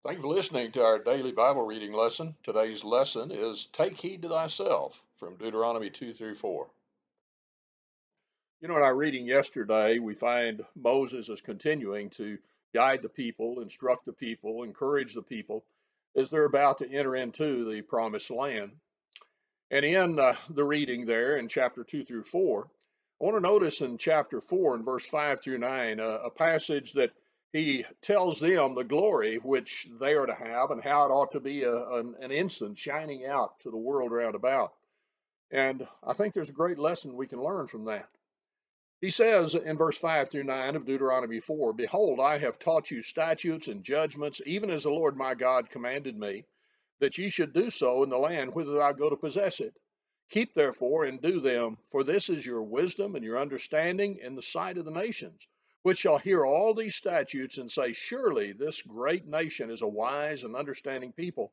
Thank you for listening to our daily Bible reading lesson. Today's lesson is Take Heed to Thyself from Deuteronomy 2 through 4. In our reading yesterday, we find Moses is continuing to guide the people, instruct the people, encourage the people as they're about to enter into the promised land. And in the reading there in chapter 2 through 4, I want to notice in chapter 4 and verse 5 through 9 a passage that he tells them the glory which they are to have and how it ought to be an ensign shining out to the world round about. And I think there's a great lesson we can learn from that. He says in verse 5 through 9 of Deuteronomy 4, Behold, I have taught you statutes and judgments, even as the Lord my God commanded me, that ye should do so in the land whither I go to possess it. Keep therefore and do them, for this is your wisdom and your understanding in the sight of the nations, which shall hear all these statutes and say, Surely this great nation is a wise and understanding people.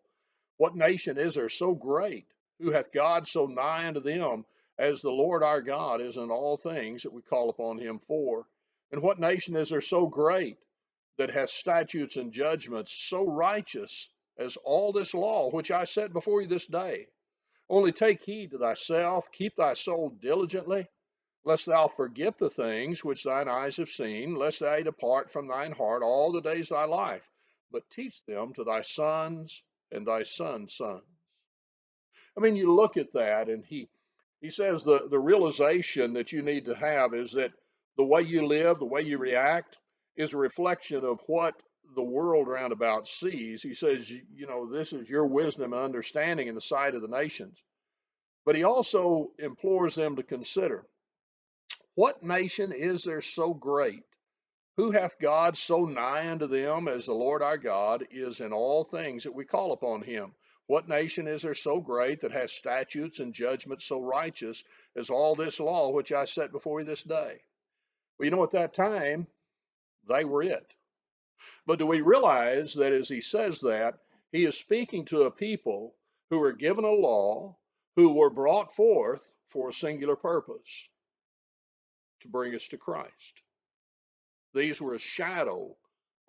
What nation is there so great, who hath God so nigh unto them, as the Lord our God is in all things that we call upon him for? And what nation is there so great, that hath statutes and judgments so righteous as all this law which I set before you this day? Only take heed to thyself, keep thy soul diligently, lest thou forget the things which thine eyes have seen, lest they depart from thine heart all the days of thy life, but teach them to thy sons and thy sons' sons. I mean, you look at that, and he says the realization that you need to have is that the way you live, the way you react, is a reflection of what the world roundabout sees. He says, this is your wisdom and understanding in the sight of the nations. But he also implores them to consider, what nation is there so great? Who hath God so nigh unto them as the Lord our God is in all things that we call upon him? What nation is there so great that hath statutes and judgments so righteous as all this law which I set before you this day? Well, at that time, they were it. But do we realize that as he says that, he is speaking to a people who were given a law, who were brought forth for a singular purpose, to bring us to Christ. These were a shadow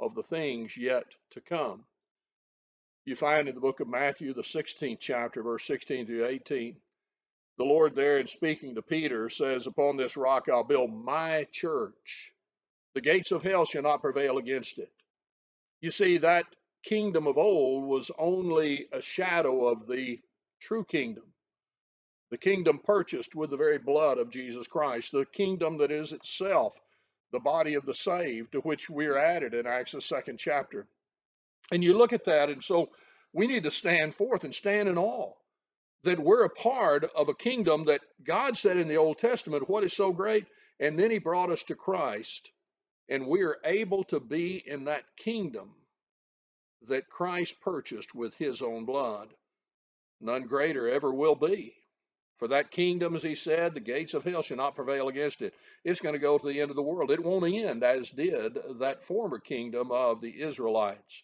of the things yet to come. You find in the book of Matthew, the 16th chapter, verse 16 through 18, the Lord there in speaking to Peter says, Upon this rock I'll build my church. The gates of hell shall not prevail against it. You see, that kingdom of old was only a shadow of the true kingdom, the kingdom purchased with the very blood of Jesus Christ, the kingdom that is itself the body of the saved, to which we are added in Acts the 2nd chapter. And you look at that, and so we need to stand forth and stand in awe that we're a part of a kingdom that God said in the Old Testament, what is so great? And then he brought us to Christ, and we are able to be in that kingdom that Christ purchased with his own blood. None greater ever will be. For that kingdom, as he said, the gates of hell shall not prevail against it. It's going to go to the end of the world. It won't end as did that former kingdom of the Israelites.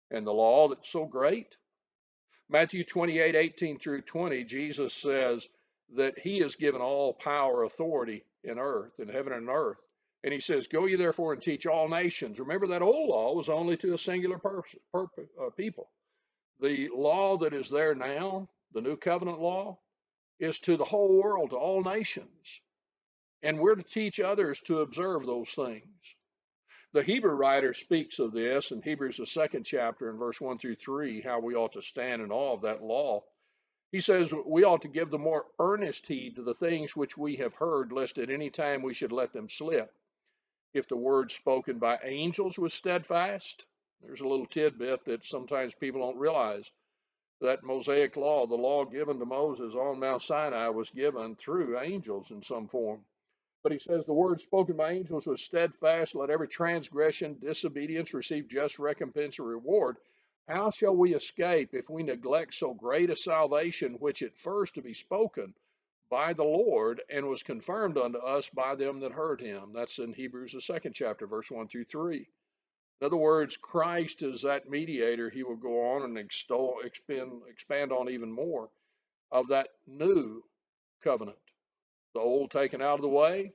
And the law that's so great, Matthew 28:18 through 20, Jesus says that he has given all power, authority in earth, in heaven and earth. And he says, Go ye therefore and teach all nations. Remember, that old law was only to a singular people. The law that is there now, the new covenant law, is to the whole world, to all nations. And we're to teach others to observe those things. The Hebrew writer speaks of this in Hebrews, the 2nd chapter, in verse 1 through 3, how we ought to stand in awe of that law. He says we ought to give the more earnest heed to the things which we have heard, lest at any time we should let them slip. If the word spoken by angels was steadfast, there's a little tidbit that sometimes people don't realize. That Mosaic law, the law given to Moses on Mount Sinai, was given through angels in some form. But he says the word spoken by angels was steadfast. Let every transgression, disobedience receive just recompense or reward. How shall we escape if we neglect so great a salvation, which at first to be spoken by the Lord and was confirmed unto us by them that heard him? That's in Hebrews, the 2nd chapter, verse 1 through 3. In other words, Christ is that mediator. He will go on and expand on even more of that new covenant. The old taken out of the way,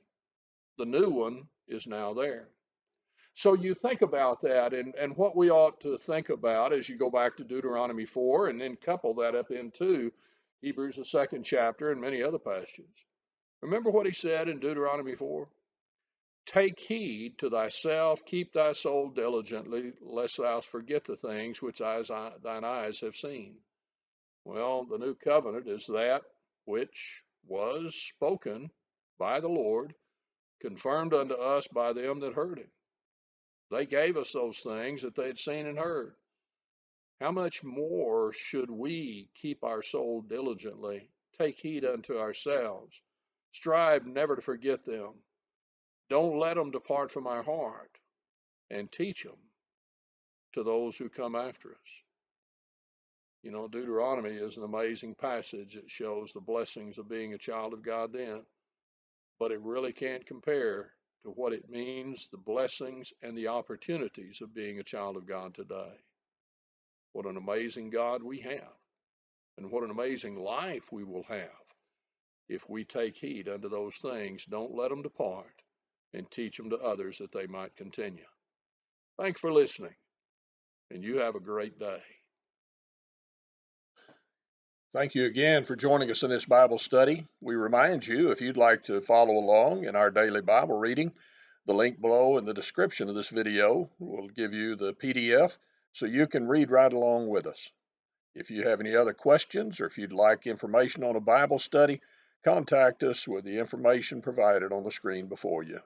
the new one is now there. So you think about that, and what we ought to think about as you go back to Deuteronomy 4 and then couple that up into Hebrews, the second chapter, and many other passages. Remember what he said in Deuteronomy 4? Take heed to thyself, keep thy soul diligently, lest thou forget the things which thine eyes have seen. Well, the new covenant is that which was spoken by the Lord, confirmed unto us by them that heard him. They gave us those things that they had seen and heard. How much more should we keep our soul diligently, take heed unto ourselves, strive never to forget them, don't let them depart from our heart, and teach them to those who come after us. You know, Deuteronomy is an amazing passage. It shows the blessings of being a child of God then, but it really can't compare to what it means, the blessings and the opportunities of being a child of God today. What an amazing God we have, and what an amazing life we will have if we take heed unto those things, don't let them depart, and teach them to others that they might continue. Thanks for listening, and you have a great day. Thank you again for joining us in this Bible study. We remind you, if you'd like to follow along in our daily Bible reading, the link below in the description of this video will give you the PDF so you can read right along with us. If you have any other questions or if you'd like information on a Bible study, contact us with the information provided on the screen before you.